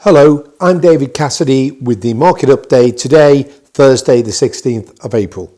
Hello, I'm David Cassidy with the market update today, Thursday the 16th of April.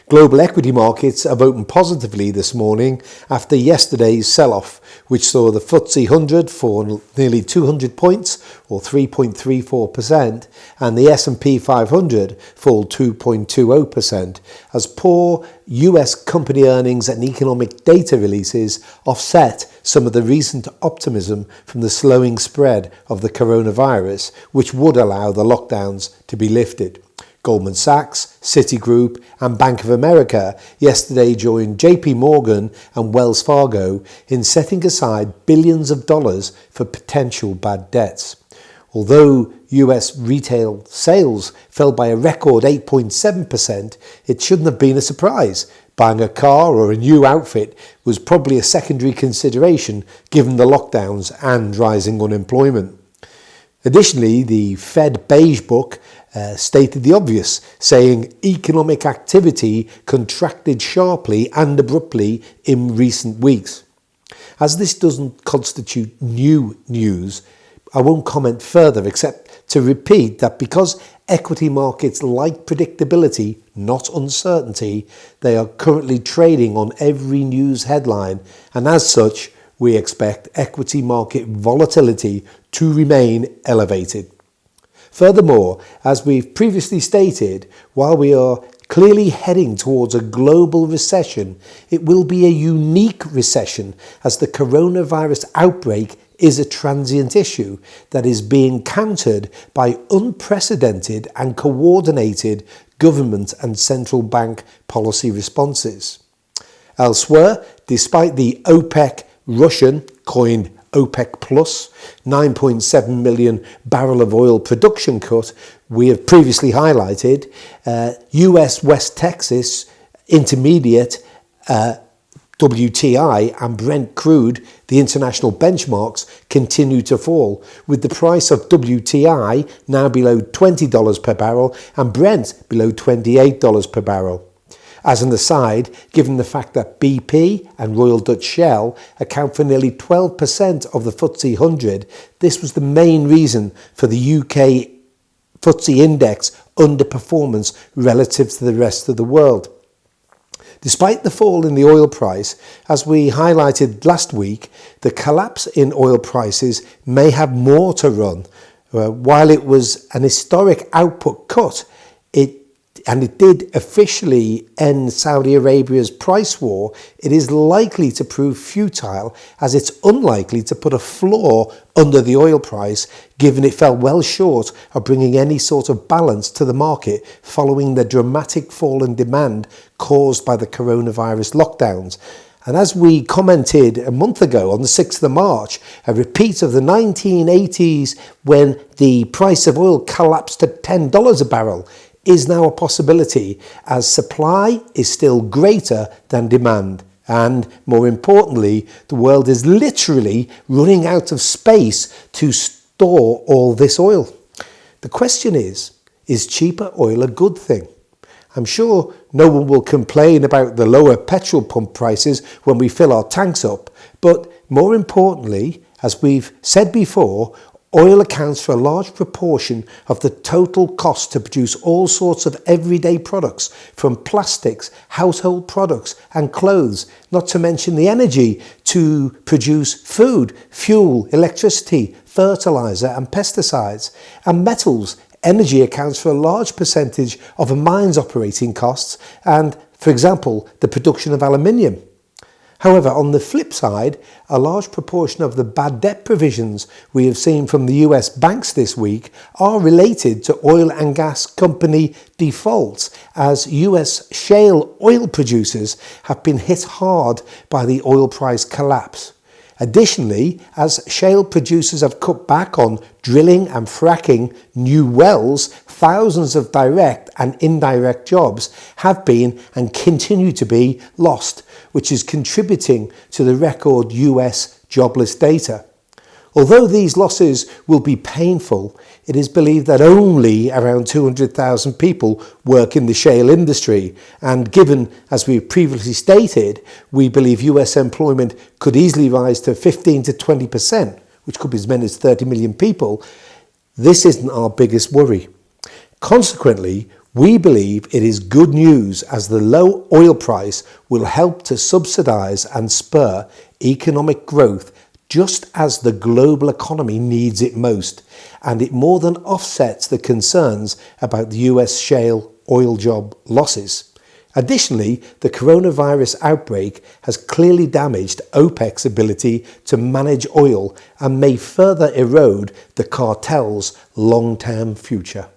Global equity markets have opened positively this morning after yesterday's sell-off, which saw the FTSE 100 fall nearly 200 points or 3.34% and the S&P 500 fall 2.20% as poor US company earnings and economic data releases offset some of the recent optimism from the slowing spread of the coronavirus, which would allow the lockdowns to be lifted. Goldman Sachs, Citigroup and Bank of America yesterday joined JP Morgan and Wells Fargo in setting aside billions of dollars for potential bad debts. Although US retail sales fell by a record 8.7%, it shouldn't have been a surprise. Buying a car or a new outfit was probably a secondary consideration given the lockdowns and rising unemployment. Additionally, the Fed Beige Book stated the obvious, saying economic activity contracted sharply and abruptly in recent weeks. As this doesn't constitute new news, I won't comment further except to repeat that because equity markets like predictability, not uncertainty, they are currently trading on every news headline, and as such, we expect equity market volatility to remain elevated. Furthermore, as we've previously stated, while we are clearly heading towards a global recession, it will be a unique recession as the coronavirus outbreak is a transient issue that is being countered by unprecedented and coordinated government and central bank policy responses. Elsewhere, despite the OPEC Russian, coined OPEC Plus, 9.7 million barrel of oil production cut, we have previously highlighted, US West Texas Intermediate WTI and Brent crude, the international benchmarks, continue to fall, with the price of WTI now below $20 per barrel and Brent below $28 per barrel. As an aside, given the fact that BP and Royal Dutch Shell account for nearly 12% of the FTSE 100, this was the main reason for the UK FTSE index underperformance relative to the rest of the world. Despite the fall in the oil price, as we highlighted last week, the collapse in oil prices may have more to run. While it was an historic output cut, it did officially end Saudi Arabia's price war, it is likely to prove futile as it's unlikely to put a floor under the oil price given it fell well short of bringing any sort of balance to the market following the dramatic fall in demand caused by the coronavirus lockdowns. And as we commented a month ago on the 6th of March, a repeat of the 1980s when the price of oil collapsed to $10 a barrel is now a possibility as supply is still greater than demand. And more importantly, the world is literally running out of space to store all this oil. The question is cheaper oil a good thing? I'm sure no one will complain about the lower petrol pump prices when we fill our tanks up, but more importantly, as we've said before, oil accounts for a large proportion of the total cost to produce all sorts of everyday products, from plastics, household products and clothes, not to mention the energy to produce food, fuel, electricity, fertilizer and pesticides. And metals, energy accounts for a large percentage of a mine's operating costs and, for example, the production of aluminium. However, on the flip side, a large proportion of the bad debt provisions we have seen from the US banks this week are related to oil and gas company defaults, as US shale oil producers have been hit hard by the oil price collapse. Additionally, as shale producers have cut back on drilling and fracking new wells, thousands of direct and indirect jobs have been and continue to be lost, which is contributing to the record US jobless data. Although these losses will be painful, it is believed that only around 200,000 people work in the shale industry, and given, as we previously stated, we believe US employment could easily rise to 15 to 20%, which could be as many as 30 million people, this isn't our biggest worry. Consequently, we believe it is good news as the low oil price will help to subsidise and spur economic growth just as the global economy needs it most, and it more than offsets the concerns about the US shale oil job losses. Additionally, the coronavirus outbreak has clearly damaged OPEC's ability to manage oil and may further erode the cartel's long-term future.